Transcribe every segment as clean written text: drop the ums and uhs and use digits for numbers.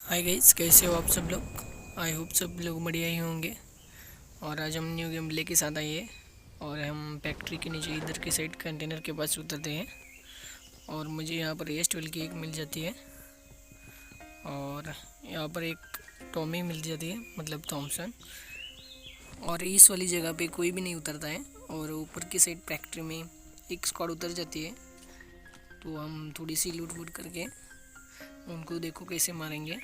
Hi guys, कैसे हो आप सब लोग। आई होप सब लोग बढ़िया ही होंगे। और आज हम न्यू गेम प्ले के साथ आए हैं और हम फैक्ट्री के नीचे इधर की साइड कंटेनर के पास उतरते हैं और मुझे यहाँ पर एस12 की एक मिल जाती है और यहाँ पर एक टॉमी मिल जाती है, मतलब थॉमसन। और इस वाली जगह पे कोई भी नहीं उतरता है और ऊपर की साइड फैक्ट्री में एक स्क्वाड उतर जाती है। तो हम थोड़ी सी लूट वूट करके उनको देखो कैसे मारेंगे।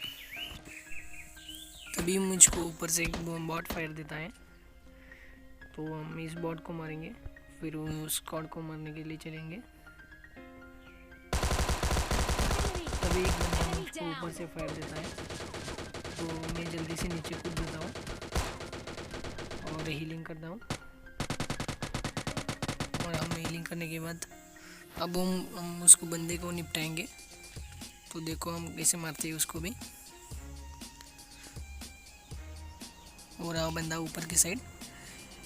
तभी मुझको ऊपर से एक बॉट फायर देता है, तो हम इस बॉट को मारेंगे, फिर उस स्क्वाड को मारने के लिए चलेंगे। तभी एक बंदा मुझको ऊपर से फायर देता है, तो मैं जल्दी से नीचे कूद देता हूँ और हीलिंग करता हूँ। और हम हीलिंग करने के बाद अब हम उसको बंदे को निपटाएंगे। तो देखो हम कैसे मारते हैं उसको भी। और हाँ, बंदा ऊपर की साइड।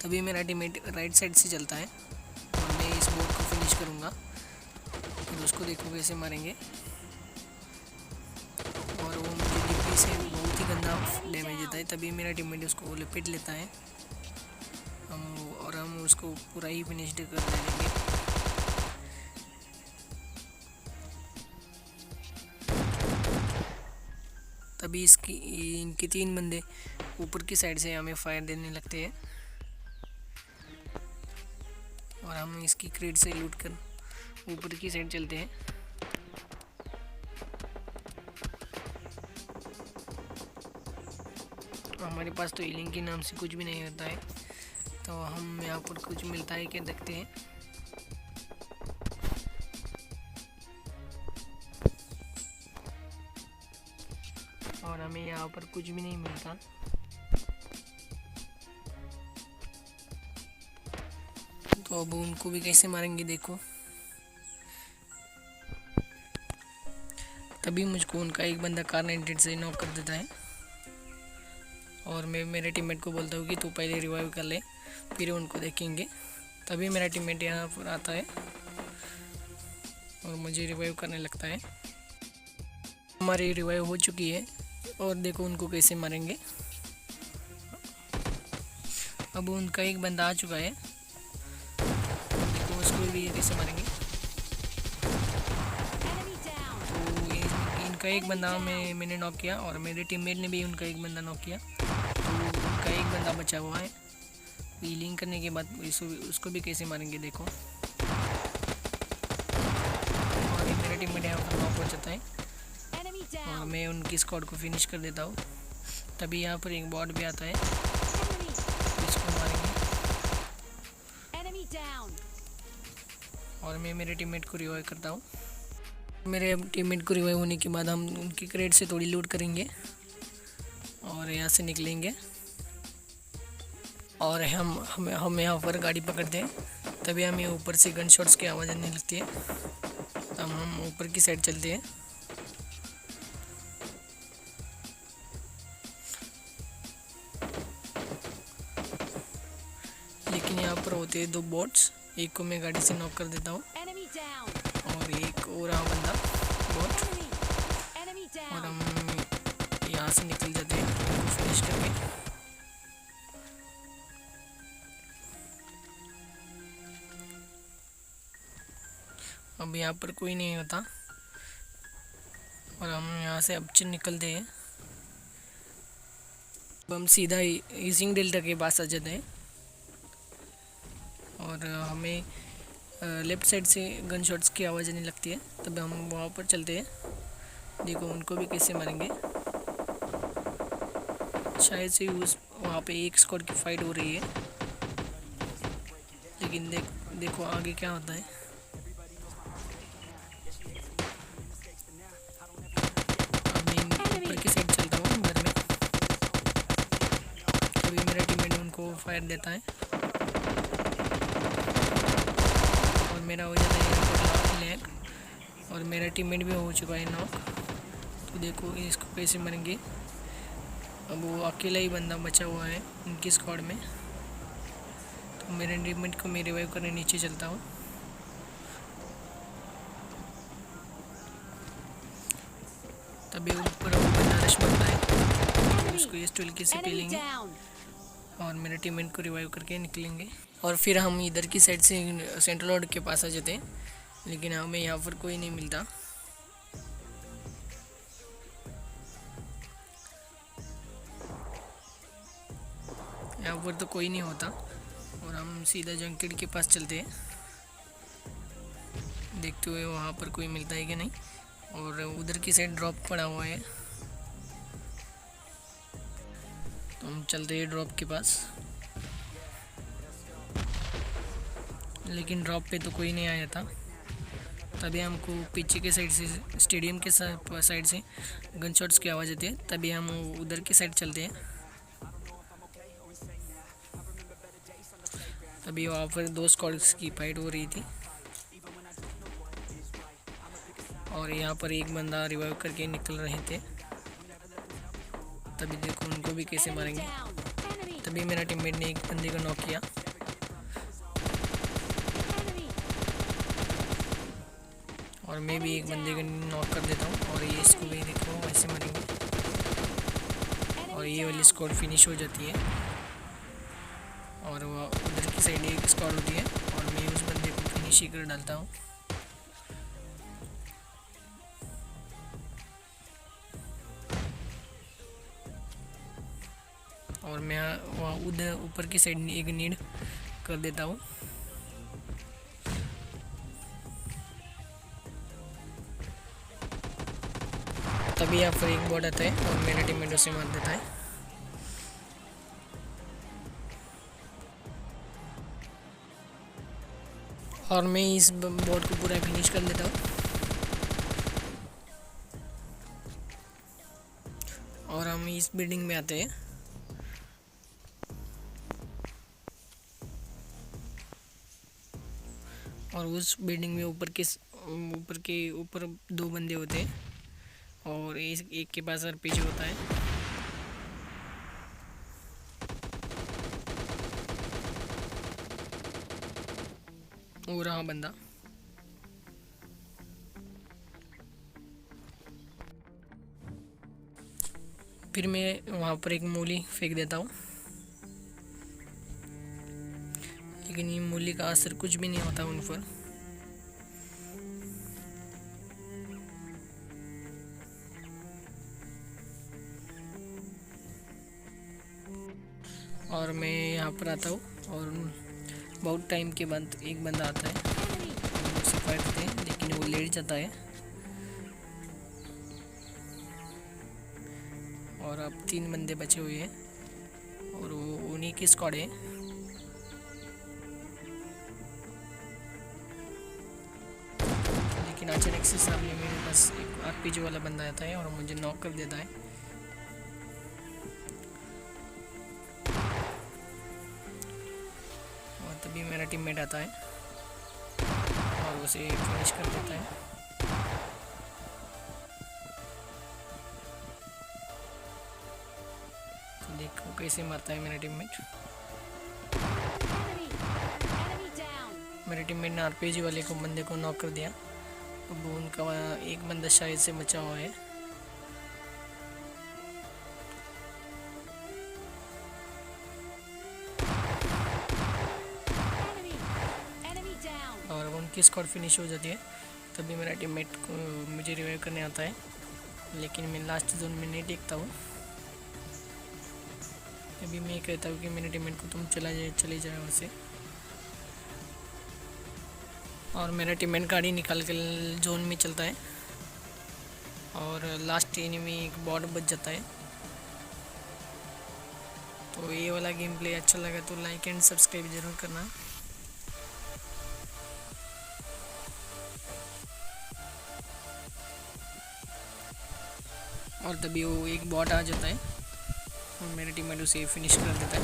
तभी मेरा टीममेट राइट साइड से चलता है और मैं इस बोट को फिनिश करूँगा। फिर उसको देखो कैसे मारेंगे। और वो मुझे डिब्बी से बहुत ही गंदा डैमेज देता है। तभी मेरा टीममेट उसको लपेट लेता है हम उसको पूरा ही फिनिश कर देंगे। तभी इनके 3 बंदे ऊपर की साइड से हमें फायर देने लगते हैं और हम इसकी क्रेट से लूट कर ऊपर की साइड चलते हैं। हमारे पास तो हीलिंग के नाम से कुछ भी नहीं होता है, तो हम यहाँ पर कुछ मिलता है क्या देखते हैं। और हमें यहाँ पर कुछ भी नहीं मिलता। तो अब उनको भी कैसे मारेंगे देखो। तभी मुझको उनका एक बंदा कार-98 से नॉक कर देता है और मैं मेरे टीममेट को बोलता हूँ कि तू पहले रिवाइव कर ले, फिर उनको देखेंगे। तभी मेरा टीममेट यहाँ पर आता है और मुझे रिवाइव करने लगता है। हमारी रिवाइव हो चुकी है और देखो उनको कैसे मारेंगे। अब उनका एक बंदा आ चुका है, देखो उसको भी कैसे मारेंगे। तो इनका एक बंदा मैंने नॉक किया और मेरे टीममेट ने भी उनका एक बंदा नॉक किया। तो उनका एक बंदा बचा हुआ है। हीलिंग करने के बाद उसको भी कैसे मारेंगे देखो। और मेरा टीममेट यहाँ पर नॉक हो जाता है और मैं उनकी स्क्वाड को फिनिश कर देता हूँ। तभी यहाँ पर एक बॉट भी आता है, इसको मारेंगे। और मैं मेरे टीममेट को रिवाइव करता हूँ। मेरे टीममेट को रिवाइव होने के बाद हम उनकी क्रेट से थोड़ी लूट करेंगे और यहाँ से निकलेंगे। और हम यहाँ पर गाड़ी पकड़ते हैं। तभी हमें ऊपर से गन शॉट्स की आवाज़ आने लगती है। हम ऊपर की साइड चलते हैं। लेकिन यहाँ पर होते हैं 2 बॉट्स, एक को मैं गाड़ी से नॉक कर देता हूँ और एक और बंदा बॉट। और हम यहाँ से निकल जाते हैं उनको फिनिश करके। अब यहाँ पर कोई नहीं होता और हम यहाँ से अब निकलते हैं। अब हम सीधा ईजिंग डेल्टा के पास आ जाते हैं और हमें लेफ़्ट साइड से गन शॉट्स की आवाज़ आने लगती है। तब हम वहाँ पर चलते हैं, देखो उनको भी कैसे मारेंगे। शायद से वहाँ पे एक स्क्वाड की फाइट हो रही है, लेकिन देखो आगे क्या होता है। अब मैं ऊपर की साइड चलता हूँ घर में। तभी मेरा टीममेट उनको फायर देता है और मेरा हो जाता है यहाँ पर लैग और मेरा टीममेट भी हो चुका है नॉक। तो देखो इसको कैसे मारेंगे। अब वो अकेला ही बंदा बचा हुआ है उनकी स्क्वाड में। तो मेरे टीममेट को मैं रिवाइव करने नीचे चलता हूँ। तभी ऊपर वो बंदा रश बन रहा है, उसको इस टुल्की से पी लेंगे और मेरे टीममेट को रिवाइव करके निकलेंगे। और फिर हम इधर की साइड से सेंट्रल रोड के पास आ जाते हैं, लेकिन हमें यहाँ पर कोई नहीं मिलता। यहाँ पर तो कोई नहीं होता और हम सीधा जंकेट के पास चलते हैं, देखते हुए वहाँ पर कोई मिलता है कि नहीं। और उधर की साइड ड्रॉप पड़ा हुआ है, तो हम चलते हैं ड्रॉप के पास, लेकिन ड्रॉप पे तो कोई नहीं आया था। तभी हमको पीछे के साइड से, स्टेडियम के साइड से गन शॉट्स की आवाज़ आती है, तभी हम उधर की साइड चलते हैं। तभी वहाँ पर 2 स्क्वाड्स की फाइट हो रही थी और यहाँ पर एक बंदा रिवाइव करके निकल रहे थे। तभी देखो उनको भी कैसे मारेंगे। तभी मेरा टीममेट ने एक बंदे को नॉक किया और मैं भी एक बंदे को नॉक कर देता हूँ और ये इसको भी देखो वैसे मारेंगे और ये वाली स्क्वाड फिनिश हो जाती है। और वो उधर की साइड एक स्क्वाड होती है और मैं उस बंदे को फिनिश ही कर डालता हूँ। और मैं वहाँ उधर ऊपर की साइड एक नीड कर देता हूँ। तभी यहाँ पर एक बॉट आता है और मेरा टीममेट उसे मार देता है। और मैं इस बॉट को पूरा फिनिश कर देता हूँ। और हम इस बिल्डिंग में आते हैं और उस बिल्डिंग में ऊपर के ऊपर 2 बंदे होते हैं और एक के पास RPG होता है। वो रहा बंदा। फिर मैं वहाँ पर एक मूली फेंक देता हूँ, लेकिन ये मूली का असर कुछ भी नहीं होता उन पर। और मैं यहाँ पर आता हूँ और बहुत टाइम के बाद एक बंदा आता है, हम उससे फाइट करते हैं लेकिन वो लेट जाता है। और अब 3 बंदे बचे हुए हैं और वो उन्हीं की स्क्वाड है। लेकिन अचानक से सामने मेरे पास एक RPG वाला बंदा आता है और मुझे नॉक कर देता है। और तभी मेरा टीममेट आता है और उसे फिनिश कर देता है। तो देखो कैसे मारता है मेरा टीममेट। मेरे टीममेट ने RPG वाले को बंदे को नॉक कर दिया। अब उनका एक बंदा शायद से बचा हुआ है। और उनकी स्क्वाड फिनिश हो जाती है। तभी मेरा टीममेट को मुझे रिवाइव करने आता है, लेकिन मैं लास्ट जोन में नहीं टिकता हूँ। तभी मैं कहता हूँ कि मेरे टीममेट को तुम चले जाए वहाँ से। और मेरा टीममेट गाड़ी निकाल कर जोन में चलता है और लास्ट एनिमी एक बॉट बच जाता है। तो ये वाला गेम प्ले अच्छा लगा तो लाइक एंड सब्सक्राइब ज़रूर करना। और तभी वो एक बॉट आ जाता है और मेरे टीममेट उसे फिनिश कर देता है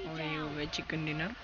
और ये हो गया चिकन डिनर।